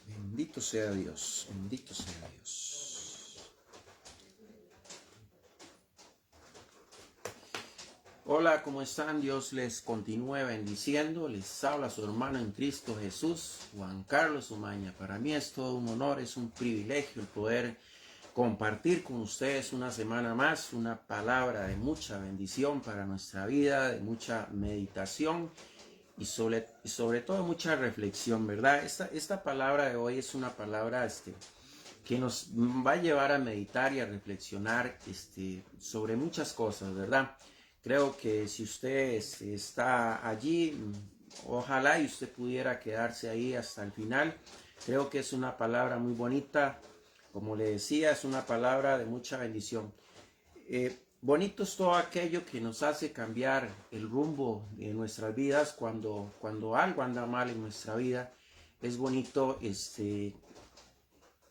Bendito sea Dios, bendito sea Dios. Hola, ¿cómo están? Dios les continúe bendiciendo. Les habla su hermano en Cristo Jesús, Juan Carlos Umaña. Para mí es todo un honor, es un privilegio el poder compartir con ustedes una semana más, una palabra de mucha bendición para nuestra vida, de mucha meditación y sobre todo mucha reflexión, ¿verdad? Esta palabra de hoy es una palabra que nos va a llevar a meditar y a reflexionar sobre muchas cosas, ¿verdad? Creo que si usted está allí, ojalá y usted pudiera quedarse ahí hasta el final. Creo que es una palabra muy bonita. Como le decía, es una palabra de mucha bendición. Bonito es todo aquello que nos hace cambiar el rumbo de nuestras vidas cuando algo anda mal en nuestra vida. Es bonito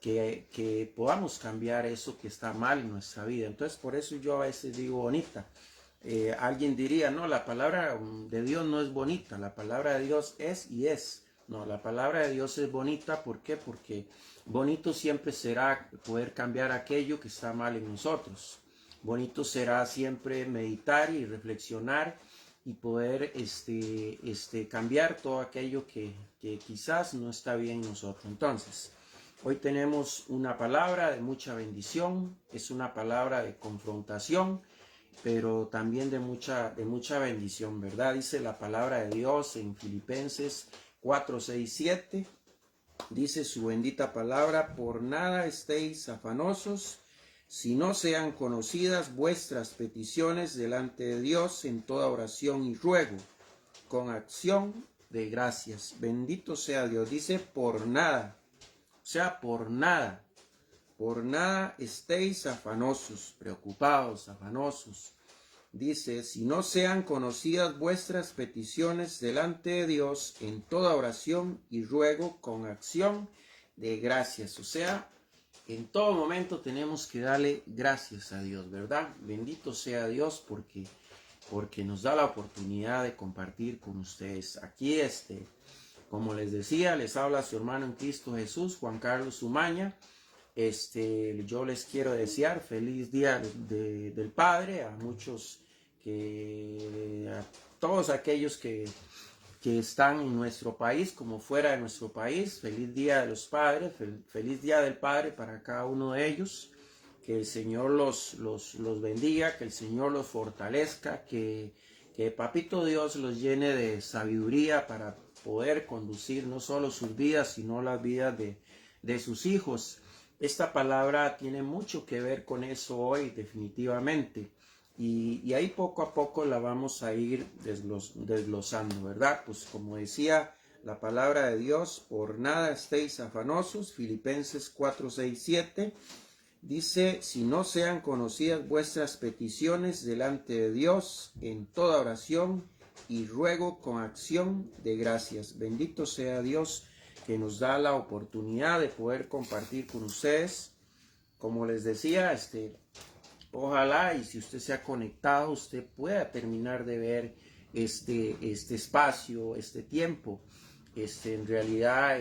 que podamos cambiar eso que está mal en nuestra vida. Entonces, por eso yo a veces digo bonita. Alguien diría, no, la palabra de Dios no es bonita, la palabra de Dios es y es. No, la palabra de Dios es bonita, ¿por qué? Porque bonito siempre será poder cambiar aquello que está mal en nosotros. Bonito será siempre meditar y reflexionar y poder cambiar todo aquello que quizás no está bien en nosotros. Entonces, hoy tenemos una palabra de mucha bendición, es una palabra de confrontación, pero también de mucha bendición, ¿verdad? Dice la palabra de Dios en Filipenses 4, 6, 7. Dice su bendita palabra: por nada estéis afanosos, si no sean conocidas vuestras peticiones delante de Dios en toda oración y ruego, con acción de gracias. Bendito sea Dios. Dice por nada, o sea, por nada estéis afanosos, preocupados, afanosos. Dice, si no sean conocidas vuestras peticiones delante de Dios en toda oración y ruego con acción de gracias. O sea, en todo momento tenemos que darle gracias a Dios, ¿verdad? Bendito sea Dios porque nos da la oportunidad de compartir con ustedes. Aquí como les decía, les habla su hermano en Cristo Jesús, Juan Carlos Umaña. Yo les quiero desear feliz día del Padre a muchos, a todos aquellos que están en nuestro país como fuera de nuestro país. Feliz día de los padres, feliz día del Padre para cada uno de ellos. Que el Señor los bendiga, que el Señor los fortalezca, que Papito Dios los llene de sabiduría para poder conducir no solo sus vidas, sino las vidas de sus hijos. Esta palabra tiene mucho que ver con eso hoy, definitivamente. Y ahí poco a poco la vamos a ir desglosando, ¿verdad? Pues como decía la palabra de Dios, por nada estéis afanosos, Filipenses 4, 6, 7. Dice, si no sean conocidas vuestras peticiones delante de Dios en toda oración y ruego con acción de gracias. Bendito sea Dios que nos da la oportunidad de poder compartir con ustedes. Como les decía, ojalá y si usted se ha conectado, usted pueda terminar de ver este espacio, este tiempo. En realidad,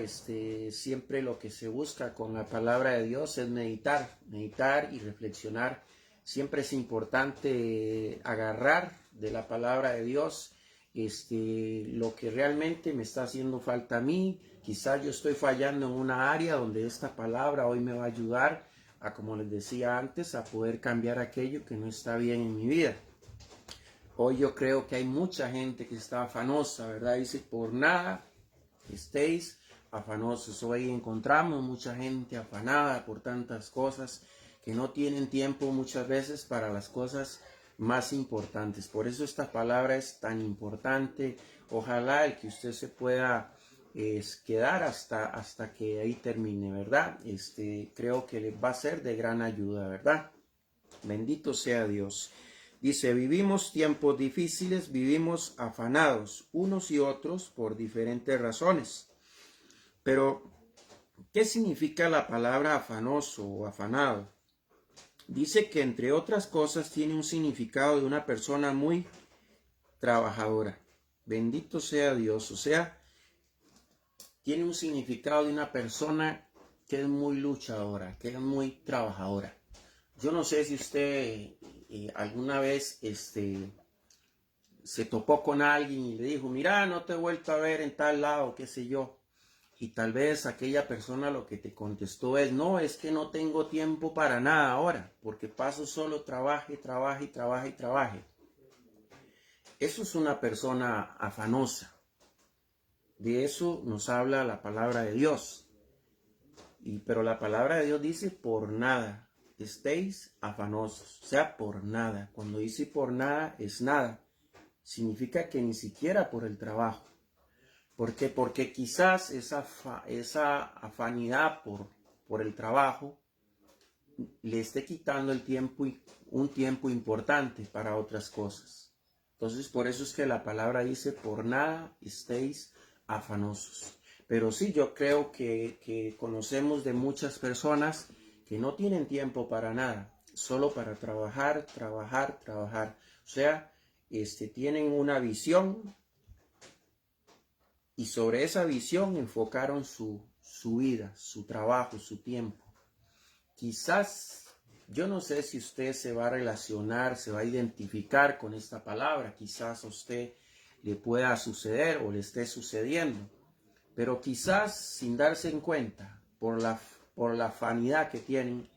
siempre lo que se busca con la palabra de Dios es meditar y reflexionar. Siempre es importante agarrar de la palabra de Dios lo que realmente me está haciendo falta a mí. Quizás yo estoy fallando en una área donde esta palabra hoy me va a ayudar a, como les decía antes, a poder cambiar aquello que no está bien en mi vida. Hoy yo creo que hay mucha gente que está afanosa, ¿verdad? Dice, por nada estéis afanosos. Hoy encontramos mucha gente afanada por tantas cosas que no tienen tiempo muchas veces para las cosas más importantes. Por eso esta palabra es tan importante. Ojalá el que usted se pueda quedar hasta que ahí termine, ¿verdad? Creo que le va a ser de gran ayuda, ¿verdad? Bendito sea Dios. Dice, vivimos tiempos difíciles, vivimos afanados unos y otros por diferentes razones. Pero, ¿qué significa la palabra afanoso o afanado? Dice que entre otras cosas tiene un significado de una persona muy trabajadora. Bendito sea Dios. O sea, tiene un significado de una persona que es muy luchadora, que es muy trabajadora. Yo no sé si usted alguna vez se topó con alguien y le dijo, mira, no te he vuelto a ver en tal lado, qué sé yo. Y tal vez aquella persona lo que te contestó es, no, es que no tengo tiempo para nada ahora, porque paso solo trabaje, trabaje, trabaje y trabaje. Eso es una persona afanosa. De eso nos habla la palabra de Dios. Pero la palabra de Dios dice, por nada estéis afanosos. O sea, por nada. Cuando dice por nada, es nada. Significa que ni siquiera por el trabajo. ¿Por qué? Porque quizás esa afanidad por el trabajo le esté quitando un tiempo importante para otras cosas. Entonces, por eso es que la palabra dice, por nada estéis afanosos. Pero sí, yo creo que conocemos de muchas personas que no tienen tiempo para nada, solo para trabajar, trabajar, trabajar. O sea, tienen una visión y sobre esa visión enfocaron su vida, su trabajo, su tiempo. Quizás, yo no sé si usted se va a relacionar, se va a identificar con esta palabra. Quizás a usted le pueda suceder o le esté sucediendo. Pero quizás sin darse en cuenta, por la afanidad que tienen,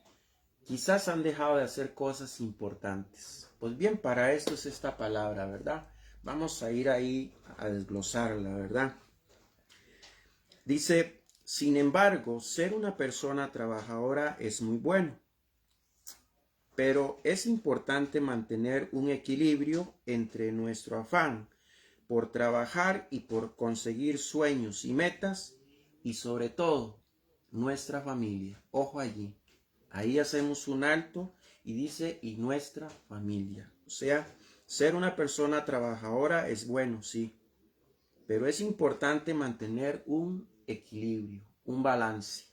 quizás han dejado de hacer cosas importantes. Pues bien, para esto es esta palabra, ¿verdad? Vamos a ir ahí a desglosarla, ¿verdad? Dice, sin embargo, ser una persona trabajadora es muy bueno, pero es importante mantener un equilibrio entre nuestro afán por trabajar y por conseguir sueños y metas y sobre todo nuestra familia. Ojo allí, ahí hacemos un alto y dice y nuestra familia. O sea, ser una persona trabajadora es bueno, sí, pero es importante mantener un equilibrio, un balance,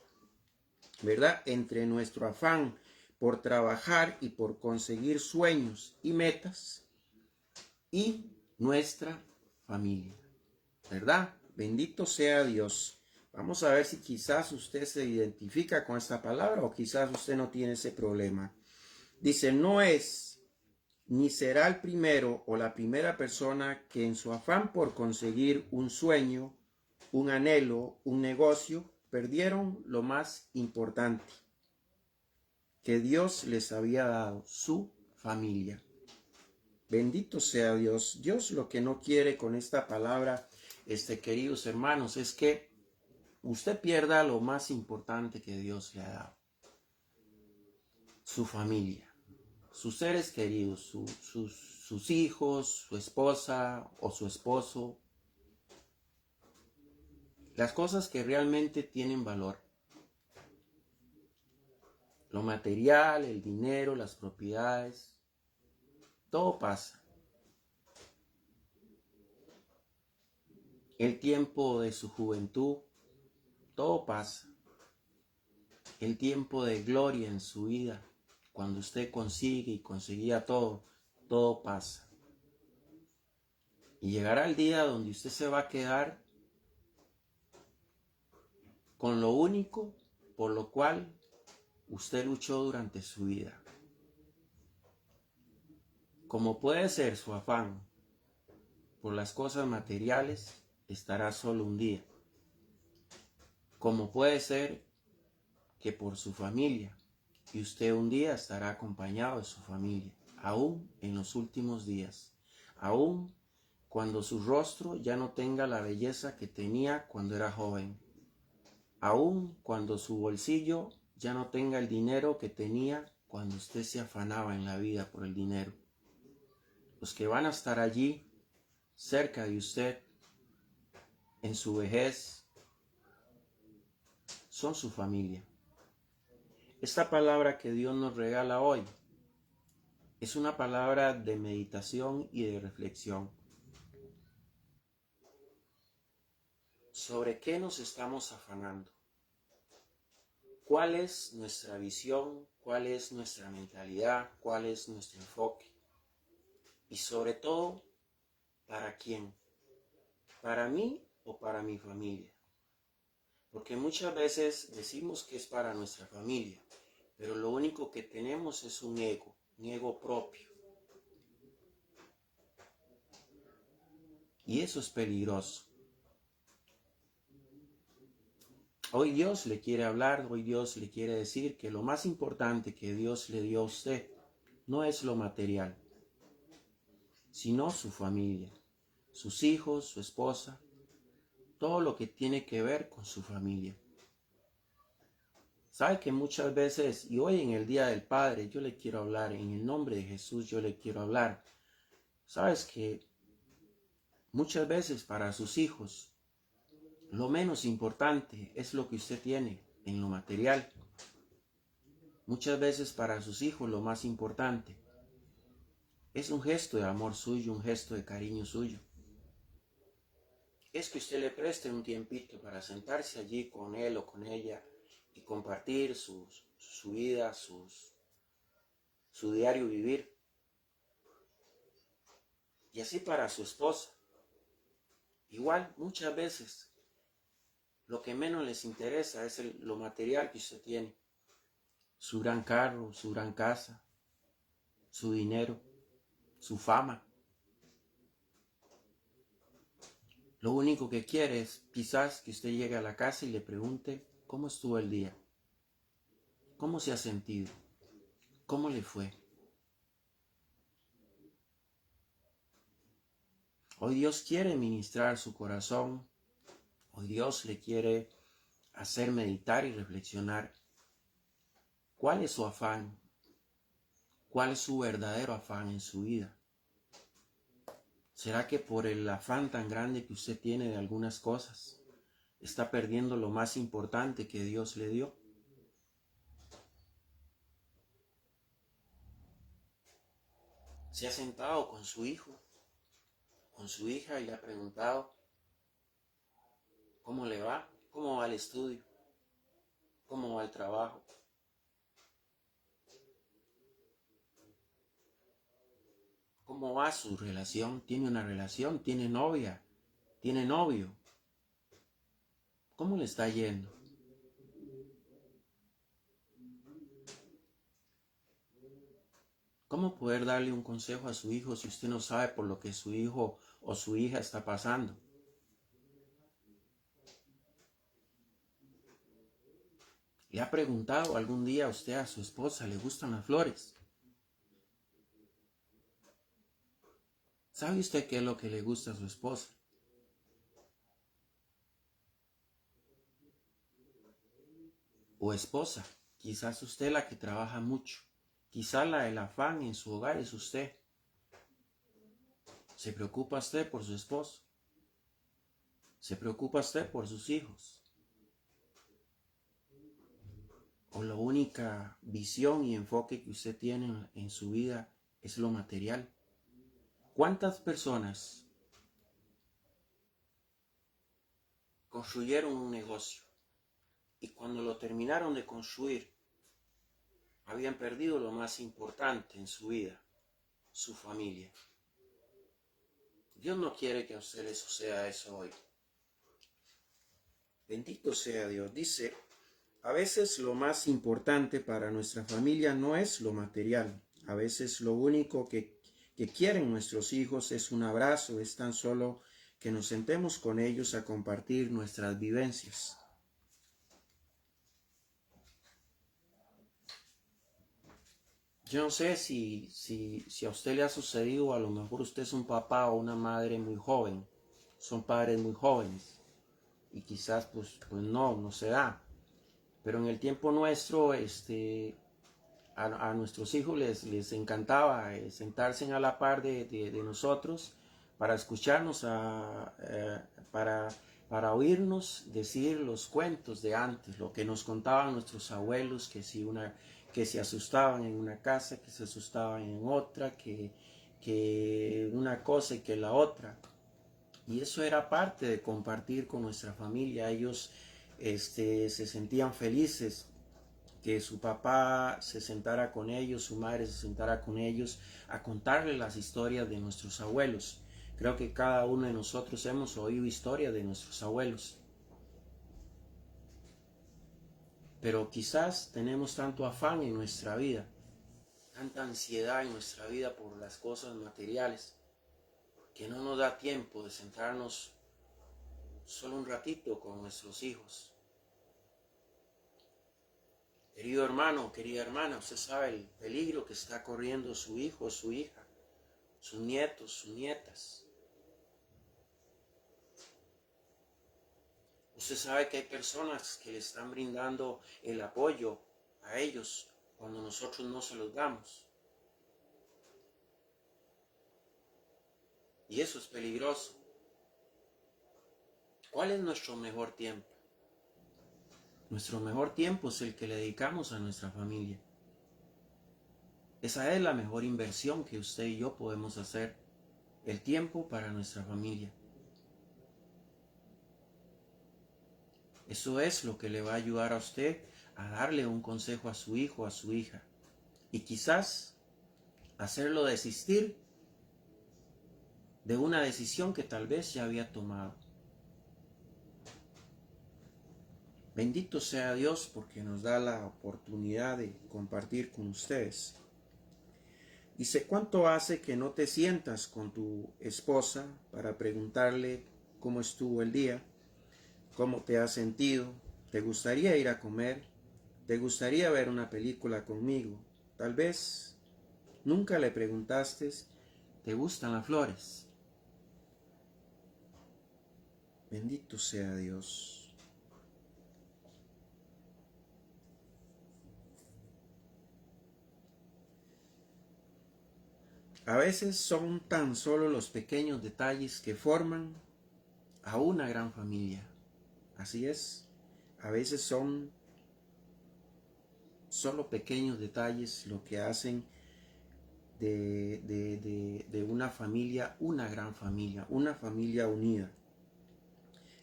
¿verdad? Entre nuestro afán por trabajar y por conseguir sueños y metas y nuestra familia, ¿verdad? Bendito sea Dios. Vamos a ver si quizás usted se identifica con esta palabra o quizás usted no tiene ese problema. Dice, no es ni será el primero o la primera persona que en su afán por conseguir un sueño, un anhelo, un negocio, perdieron lo más importante que Dios les había dado, su familia. Bendito sea Dios. Dios lo que no quiere con esta palabra, queridos hermanos, es que usted pierda lo más importante que Dios le ha dado. Su familia, sus seres queridos, sus hijos, su esposa o su esposo. Las cosas que realmente tienen valor. Lo material, el dinero, las propiedades, todo pasa. El tiempo de su juventud, todo pasa. El tiempo de gloria en su vida, cuando usted consigue y conseguía todo, todo pasa. Y llegará el día donde usted se va a quedar con lo único por lo cual usted luchó durante su vida. Como puede ser su afán por las cosas materiales, estará solo un día. Como puede ser que por su familia, y usted un día estará acompañado de su familia, aún en los últimos días, aún cuando su rostro ya no tenga la belleza que tenía cuando era joven, aún cuando su bolsillo ya no tenga el dinero que tenía cuando usted se afanaba en la vida por el dinero. Los que van a estar allí, cerca de usted, en su vejez, son su familia. Esta palabra que Dios nos regala hoy es una palabra de meditación y de reflexión. ¿Sobre qué nos estamos afanando? ¿Cuál es nuestra visión? ¿Cuál es nuestra mentalidad? ¿Cuál es nuestro enfoque? Y sobre todo, ¿para quién? para mí o para mi familia. Porque muchas veces decimos que es para nuestra familia, pero lo único que tenemos es un ego propio. Y eso es peligroso. Hoy Dios le quiere hablar, hoy Dios le quiere decir que lo más importante que Dios le dio a usted no es lo material, sino su familia, sus hijos, su esposa, todo lo que tiene que ver con su familia. Sabe que muchas veces, y hoy en el Día del Padre, yo le quiero hablar, en el nombre de Jesús yo le quiero hablar. Sabes que muchas veces para sus hijos, lo menos importante es lo que usted tiene en lo material. Muchas veces para sus hijos lo más importante es un gesto de amor suyo, un gesto de cariño suyo. Es que usted le preste un tiempito para sentarse allí con él o con ella y compartir su vida, su diario vivir. Y así para su esposa. Igual, muchas veces, lo que menos les interesa es lo material que usted tiene. Su gran carro, su gran casa, su dinero, su fama. Lo único que quiere es quizás que usted llegue a la casa y le pregunte cómo estuvo el día, cómo se ha sentido, cómo le fue. Hoy Dios quiere ministrar su corazón, hoy Dios le quiere hacer meditar y reflexionar. ¿Cuál es su afán? ¿Cuál es su verdadero afán en su vida? ¿Será que por el afán tan grande que usted tiene de algunas cosas, está perdiendo lo más importante que Dios le dio? ¿Se ha sentado con su hijo, con su hija y le ha preguntado cómo le va? ¿Cómo va el estudio? ¿Cómo va el trabajo? ¿Cómo va su relación? ¿Tiene una relación? ¿Tiene novia? ¿Tiene novio? ¿Cómo le está yendo? ¿Cómo poder darle un consejo a su hijo si usted no sabe por lo que su hijo o su hija está pasando? ¿Le ha preguntado algún día a usted a su esposa, ¿le gustan las flores? ¿Sabe usted qué es lo que le gusta a su esposa? O esposa, quizás usted la que trabaja mucho, quizás el afán en su hogar es usted. ¿Se preocupa usted por su esposo? ¿Se preocupa usted por sus hijos? ¿O la única visión y enfoque que usted tiene en su vida es lo material? ¿Cuántas personas construyeron un negocio y cuando lo terminaron de construir habían perdido lo más importante en su vida, su familia? Dios no quiere que a usted le suceda eso hoy. Bendito sea Dios. Dice, a veces lo más importante para nuestra familia no es lo material. A veces lo único que quieren nuestros hijos es un abrazo, es tan solo que nos sentemos con ellos a compartir nuestras vivencias. Yo no sé si a usted le ha sucedido, a lo mejor usted es un papá o una madre muy joven, son padres muy jóvenes y quizás pues no se da. Pero en el tiempo nuestro, a nuestros hijos les encantaba sentarse a la par de nosotros para escucharnos, para oírnos decir los cuentos de antes, lo que nos contaban nuestros abuelos, que se asustaban en una casa, que se asustaban en otra, que una cosa y que la otra. Y eso era parte de compartir con nuestra familia. Ellos se sentían felices que su papá se sentara con ellos, su madre se sentara con ellos a contarles las historias de nuestros abuelos. Creo que cada uno de nosotros hemos oído historias de nuestros abuelos. Pero quizás tenemos tanto afán en nuestra vida, tanta ansiedad en nuestra vida por las cosas materiales, que no nos da tiempo de centrarnos solo un ratito con nuestros hijos. Querido hermano, querida hermana, usted sabe el peligro que está corriendo su hijo, su hija, sus nietos, sus nietas. Usted sabe que hay personas que le están brindando el apoyo a ellos cuando nosotros no se los damos. Y eso es peligroso. ¿Cuál es nuestro mejor tiempo? Nuestro mejor tiempo es el que le dedicamos a nuestra familia. Esa es la mejor inversión que usted y yo podemos hacer, el tiempo para nuestra familia. Eso es lo que le va a ayudar a usted a darle un consejo a su hijo, a su hija. Y quizás hacerlo desistir de una decisión que tal vez ya había tomado. Bendito sea Dios porque nos da la oportunidad de compartir con ustedes. Dice, ¿cuánto hace que no te sientas con tu esposa para preguntarle cómo estuvo el día? ¿Cómo te has sentido? ¿Te gustaría ir a comer? ¿Te gustaría ver una película conmigo? Tal vez nunca le preguntaste, ¿te gustan las flores? Bendito sea Dios. A veces son tan solo los pequeños detalles que forman a una gran familia. Así es, a veces son solo pequeños detalles lo que hacen de una familia una gran familia, una familia unida.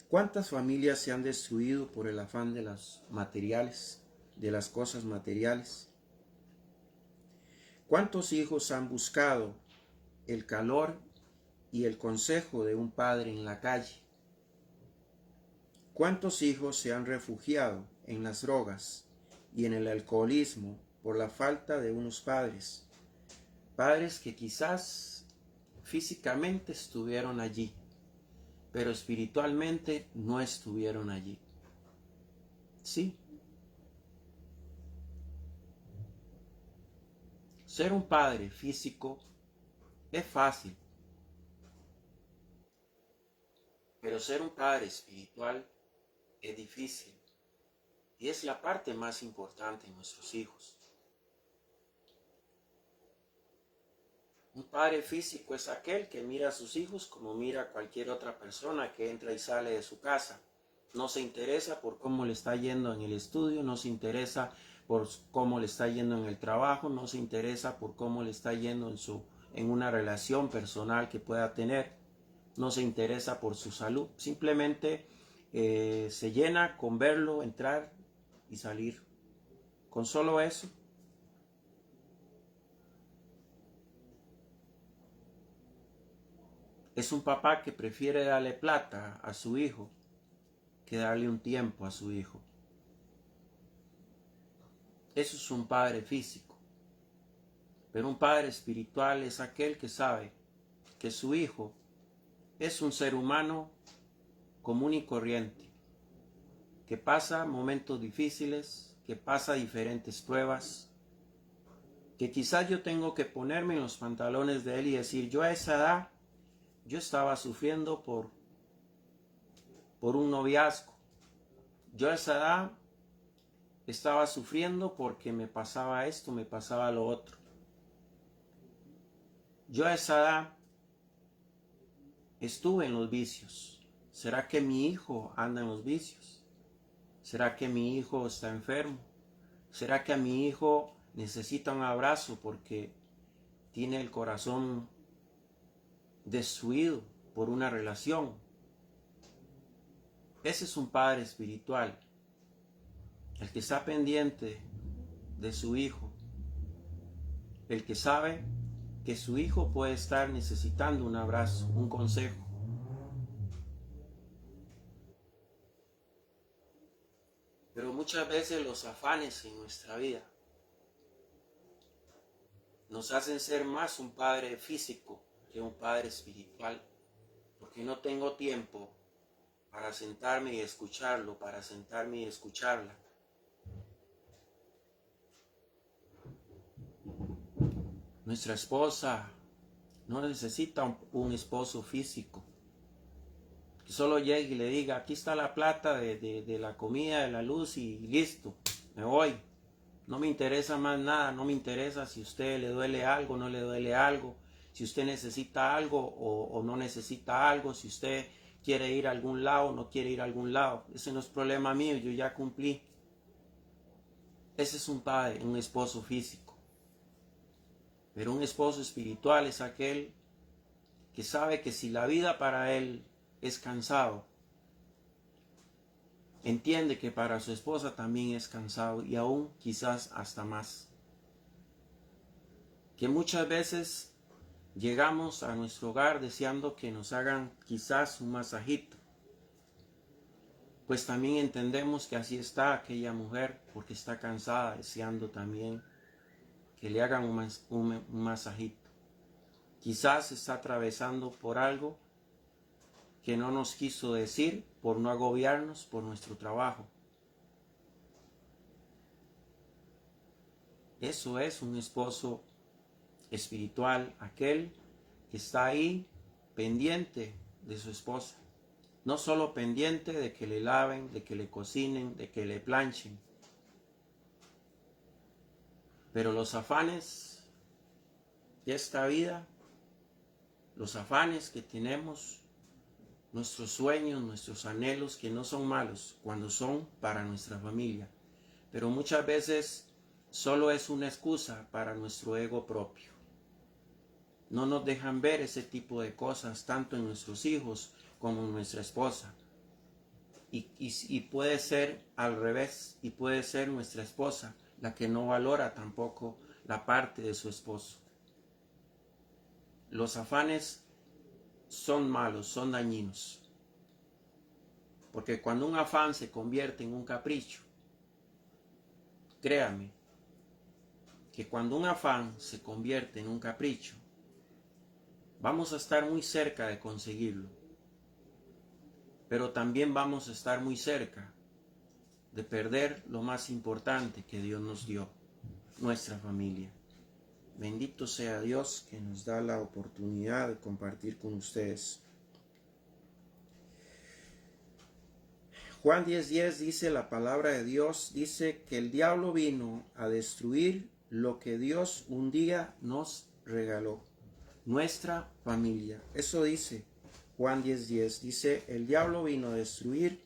¿Cuántas familias se han destruido por el afán de los materiales, de las cosas materiales? ¿Cuántos hijos han buscado el calor y el consejo de un padre en la calle? ¿Cuántos hijos se han refugiado en las drogas y en el alcoholismo por la falta de unos padres? Padres que quizás físicamente estuvieron allí, pero espiritualmente no estuvieron allí. Sí. Ser un padre físico es fácil, pero ser un padre espiritual es difícil y es la parte más importante en nuestros hijos. Un padre físico es aquel que mira a sus hijos como mira a cualquier otra persona que entra y sale de su casa. No se interesa por cómo le está yendo en el estudio, no se interesa por cómo le está yendo en el trabajo, no se interesa por cómo le está yendo en una relación personal que pueda tener, no se interesa por su salud, simplemente se llena con verlo entrar y salir. Con solo eso. Es un papá que prefiere darle plata a su hijo que darle un tiempo a su hijo. Eso es un padre físico. Pero un padre espiritual es aquel que sabe que su hijo es un ser humano común y corriente, que pasa momentos difíciles, que pasa diferentes pruebas, que quizás yo tengo que ponerme en los pantalones de él y decir, yo a esa edad, yo estaba sufriendo por un noviazgo. Yo a esa edad estaba sufriendo porque me pasaba esto, me pasaba lo otro. Yo a esa edad estuve en los vicios. ¿Será que mi hijo anda en los vicios? ¿Será que mi hijo está enfermo? ¿Será que a mi hijo necesita un abrazo porque tiene el corazón destruido por una relación? Ese es un padre espiritual, el que está pendiente de su hijo, el que sabe que su hijo puede estar necesitando un abrazo, un consejo. Pero muchas veces los afanes en nuestra vida nos hacen ser más un padre físico que un padre espiritual, porque no tengo tiempo para sentarme y escucharlo, para sentarme y escucharla. Nuestra esposa no necesita un esposo físico que solo llegue y le diga, aquí está la plata de la comida, de la luz y listo, me voy. No me interesa más nada, no me interesa si a usted le duele algo, no le duele algo, si usted necesita algo o no necesita algo, si usted quiere ir a algún lado o no quiere ir a algún lado. Ese no es problema mío, yo ya cumplí. Ese es un padre, un esposo físico. Pero un esposo espiritual es aquel que sabe que si la vida para él es cansado, entiende que para su esposa también es cansado y aún quizás hasta más. Que muchas veces llegamos a nuestro hogar deseando que nos hagan quizás un masajito. Pues también entendemos que así está aquella mujer porque está cansada deseando también que le hagan un masajito. Quizás está atravesando por algo que no nos quiso decir por no agobiarnos por nuestro trabajo. Eso es un esposo espiritual, aquel que está ahí pendiente de su esposa. No solo pendiente de que le laven, de que le cocinen, de que le planchen. Pero los afanes de esta vida, los afanes que tenemos, nuestros sueños, nuestros anhelos, que no son malos cuando son para nuestra familia, pero muchas veces solo es una excusa para nuestro ego propio. No nos dejan ver ese tipo de cosas tanto en nuestros hijos como en nuestra esposa. Y puede ser al revés, y puede ser nuestra esposa la que no valora tampoco la parte de su esposo. Los afanes son malos, son dañinos. Porque cuando un afán se convierte en un capricho, créame, que cuando un afán se convierte en un capricho, vamos a estar muy cerca de conseguirlo. Pero también vamos a estar muy cerca de perder lo más importante que Dios nos dio, nuestra familia. Bendito sea Dios que nos da la oportunidad de compartir con ustedes. Juan 10:10 dice la palabra de Dios, dice que el diablo vino a destruir lo que Dios un día nos regaló, nuestra familia. Eso dice Juan 10:10, dice el diablo vino a destruir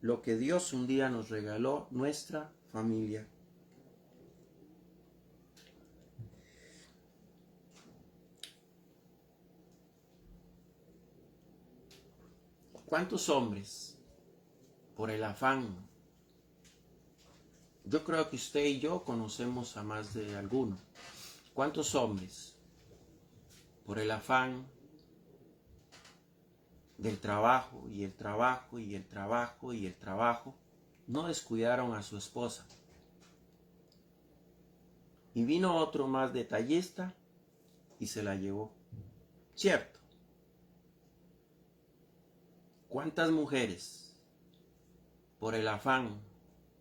lo que Dios un día nos regaló, nuestra familia. ¿Cuántos hombres, por el afán, yo creo que usted y yo conocemos a más de alguno, cuántos hombres, por el afán del trabajo y el trabajo y el trabajo y el trabajo, no descuidaron a su esposa? Y vino otro más detallista y se la llevó. ¿Cierto? ¿Cuántas mujeres, por el afán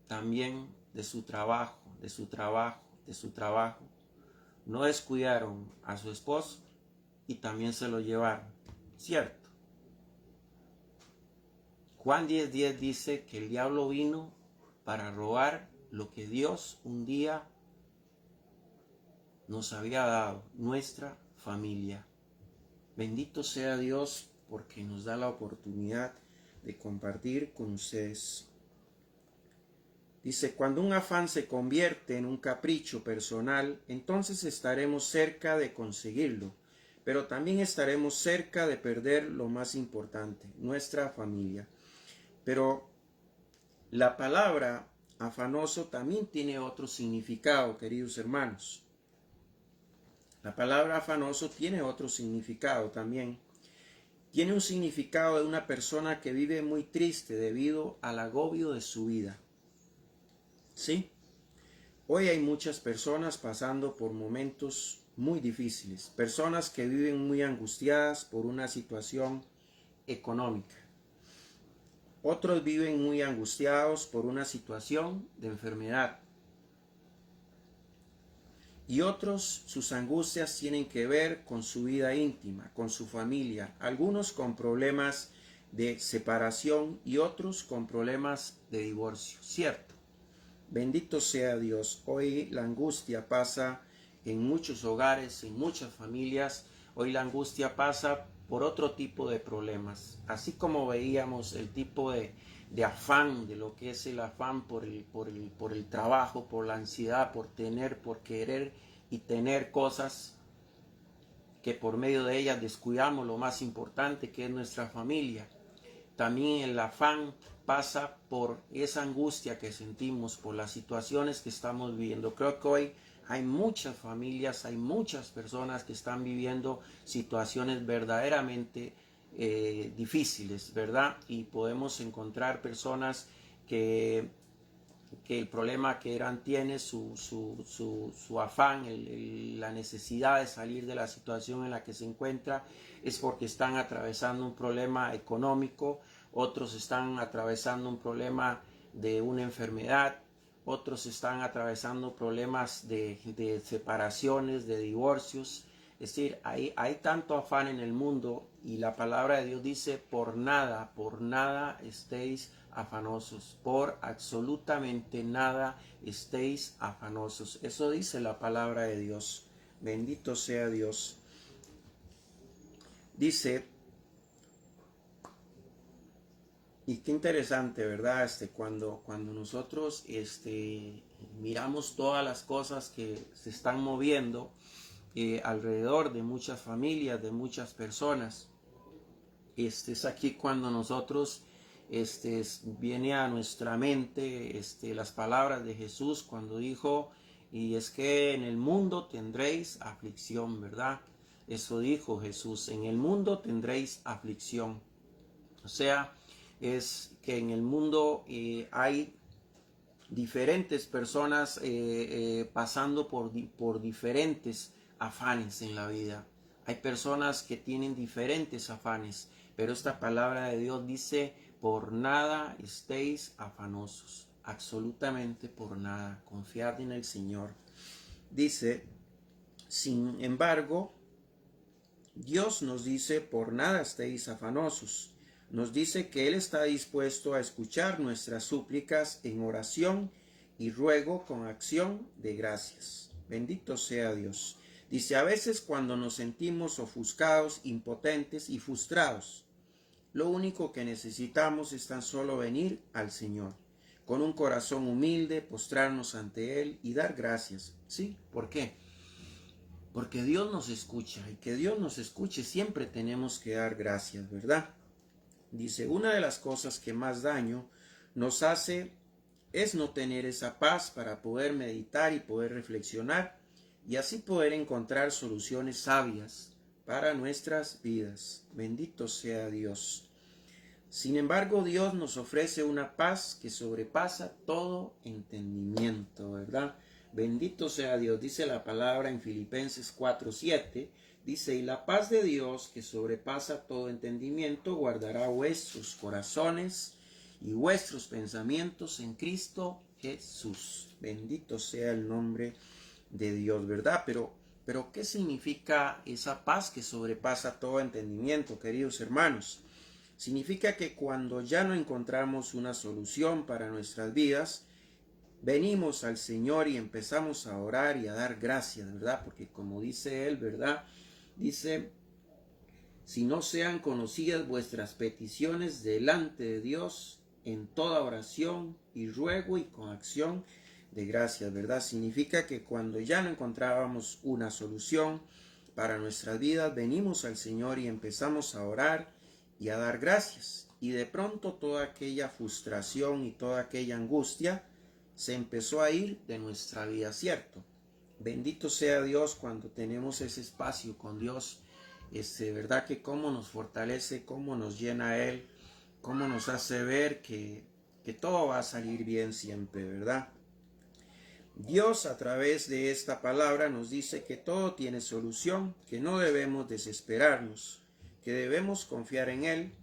también de su trabajo, de su trabajo, de su trabajo, no descuidaron a su esposo y también se lo llevaron? ¿Cierto? Juan 10:10 dice que el diablo vino para robar lo que Dios un día nos había dado, nuestra familia. Bendito sea Dios porque nos da la oportunidad de compartir con ustedes. Dice, cuando un afán se convierte en un capricho personal, entonces estaremos cerca de conseguirlo, pero también estaremos cerca de perder lo más importante, nuestra familia. Pero la palabra afanoso también tiene otro significado, queridos hermanos. La palabra afanoso tiene otro significado también. Tiene un significado de una persona que vive muy triste debido al agobio de su vida. ¿Sí? Hoy hay muchas personas pasando por momentos muy difíciles, personas que viven muy angustiadas por una situación económica. Otros viven muy angustiados por una situación de enfermedad. Y otros, sus angustias tienen que ver con su vida íntima, con su familia. Algunos con problemas de separación y otros con problemas de divorcio. ¿Cierto? Bendito sea Dios. Hoy la angustia pasa en muchos hogares, en muchas familias. Hoy la angustia pasa por otro tipo de problemas. Así como veíamos el tipo de afán, de lo que es el afán por el trabajo, por la ansiedad, por tener, por querer y tener cosas que por medio de ellas descuidamos lo más importante, que es nuestra familia. También el afán pasa por esa angustia que sentimos, por las situaciones que estamos viviendo. Creo que hoy hay muchas familias, hay muchas personas que están viviendo situaciones verdaderamente difíciles, ¿verdad? Y podemos encontrar personas que el problema que Irán tiene, su afán, la necesidad de salir de la situación en la que se encuentra, es porque están atravesando un problema económico, otros están atravesando un problema de una enfermedad, otros están atravesando problemas de separaciones, de divorcios. Es decir, hay tanto afán en el mundo y la palabra de Dios dice, por nada estéis afanosos, por absolutamente nada estéis afanosos. Eso dice la palabra de Dios. Bendito sea Dios. Dice, y qué interesante, ¿verdad? Cuando nosotros miramos todas las cosas que se están moviendo alrededor de muchas familias, de muchas personas, es aquí cuando nosotros viene a nuestra mente las palabras de Jesús cuando dijo, y es que en el mundo tendréis aflicción, ¿verdad? Eso dijo Jesús, en el mundo tendréis aflicción. O sea, es que en el mundo hay diferentes personas pasando por diferentes afanes en la vida. Hay personas que tienen diferentes afanes, pero esta palabra de Dios dice, por nada estéis afanosos, absolutamente por nada, confiad en el Señor. Dice, sin embargo, Dios nos dice, por nada estéis afanosos. Nos dice que Él está dispuesto a escuchar nuestras súplicas en oración y ruego con acción de gracias. Bendito sea Dios. Dice, a veces cuando nos sentimos ofuscados, impotentes y frustrados, lo único que necesitamos es tan solo venir al Señor, con un corazón humilde, postrarnos ante Él y dar gracias. ¿Sí? ¿Por qué? Porque Dios nos escucha y que Dios nos escuche siempre tenemos que dar gracias, ¿verdad? Dice, una de las cosas que más daño nos hace es no tener esa paz para poder meditar y poder reflexionar y así poder encontrar soluciones sabias para nuestras vidas. Bendito sea Dios. Sin embargo, Dios nos ofrece una paz que sobrepasa todo entendimiento, ¿verdad? Bendito sea Dios, dice la palabra en Filipenses 4:7, dice, y la paz de Dios que sobrepasa todo entendimiento guardará vuestros corazones y vuestros pensamientos en Cristo Jesús. Bendito sea el nombre de Dios, ¿verdad? Pero ¿qué significa esa paz que sobrepasa todo entendimiento, queridos hermanos? Significa que cuando ya no encontramos una solución para nuestras vidas, venimos al Señor y empezamos a orar y a dar gracias, ¿verdad? Porque como dice Él, ¿verdad? Dice, si no sean conocidas vuestras peticiones delante de Dios en toda oración y ruego y con acción de gracias, ¿verdad? Significa que cuando ya no encontrábamos una solución para nuestras vidas, venimos al Señor y empezamos a orar y a dar gracias. Y de pronto toda aquella frustración y toda aquella angustia se empezó a ir de nuestra vida, ¿cierto? Bendito sea Dios cuando tenemos ese espacio con Dios. ¿Verdad? Que cómo nos fortalece, cómo nos llena Él, cómo nos hace ver que todo va a salir bien siempre, ¿verdad? Dios a través de esta palabra nos dice que todo tiene solución, que no debemos desesperarnos, que debemos confiar en Él,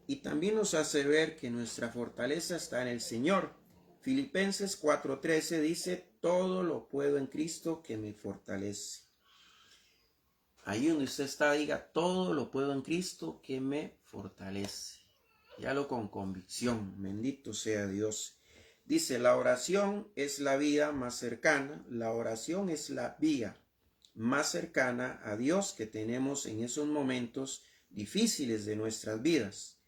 y también nos hace ver que nuestra fortaleza está en el Señor. Filipenses 4:13 dice, todo lo puedo en Cristo que me fortalece. Ahí donde usted está, diga, todo lo puedo en Cristo que me fortalece. Dígalo con convicción, bendito sea Dios. Dice, la oración es la vía más cercana, la oración es la vía más cercana a Dios que tenemos en esos momentos difíciles de nuestras vidas.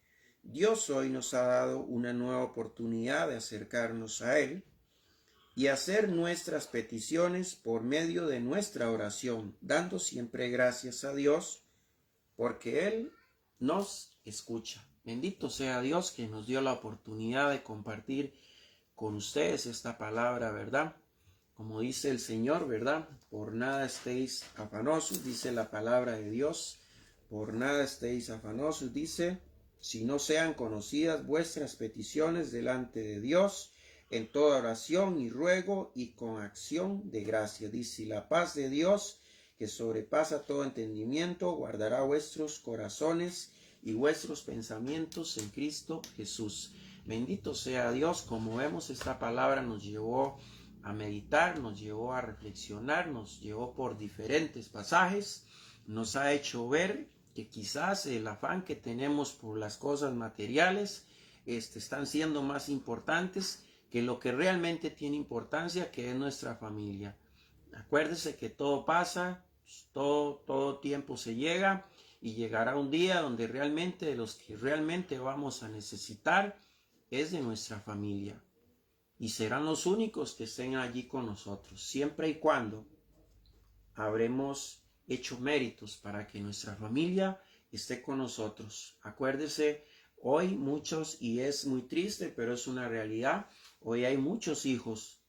Dios hoy nos ha dado una nueva oportunidad de acercarnos a Él y hacer nuestras peticiones por medio de nuestra oración, dando siempre gracias a Dios porque Él nos escucha. Bendito sea Dios que nos dio la oportunidad de compartir con ustedes esta palabra, ¿verdad? Como dice el Señor, ¿verdad? Por nada estéis afanosos, dice la palabra de Dios. Por nada estéis afanosos, dice, si no sean conocidas vuestras peticiones delante de Dios, en toda oración y ruego y con acción de gracia. Dice, la paz de Dios, que sobrepasa todo entendimiento, guardará vuestros corazones y vuestros pensamientos en Cristo Jesús. Bendito sea Dios, como vemos esta palabra nos llevó a meditar, nos llevó a reflexionar, nos llevó por diferentes pasajes, nos ha hecho ver que quizás el afán que tenemos por las cosas materiales están siendo más importantes que lo que realmente tiene importancia, que es nuestra familia. Acuérdese que todo pasa, todo tiempo se llega y llegará un día donde realmente de los que realmente vamos a necesitar es de nuestra familia. Y serán los únicos que estén allí con nosotros, siempre y cuando habremos hecho méritos para que nuestra familia esté con nosotros. Acuérdese, hoy muchos, y es muy triste, pero es una realidad, hoy hay muchos hijos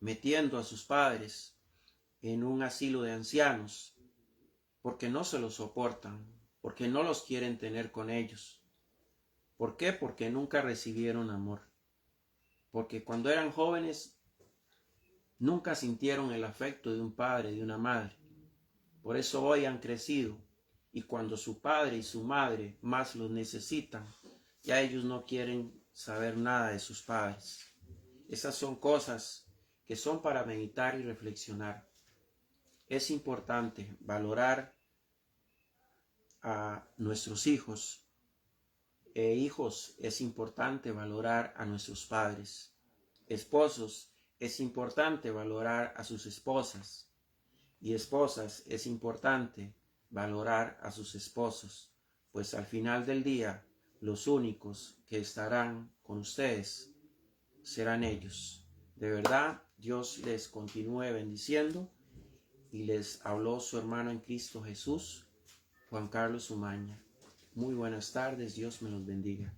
metiendo a sus padres en un asilo de ancianos porque no se los soportan, porque no los quieren tener con ellos. ¿Por qué? Porque nunca recibieron amor. Porque cuando eran jóvenes nunca sintieron el afecto de un padre, de una madre. Por eso hoy han crecido y cuando su padre y su madre más los necesitan, ya ellos no quieren saber nada de sus padres. Esas son cosas que son para meditar y reflexionar. Es importante valorar a nuestros hijos. Hijos, es importante valorar a nuestros padres. Esposos, es importante valorar a sus esposas. Y esposas, es importante valorar a sus esposos, pues al final del día, los únicos que estarán con ustedes serán ellos. De verdad, Dios les continúe bendiciendo y les habló su hermano en Cristo Jesús, Juan Carlos Umaña. Muy buenas tardes, Dios me los bendiga.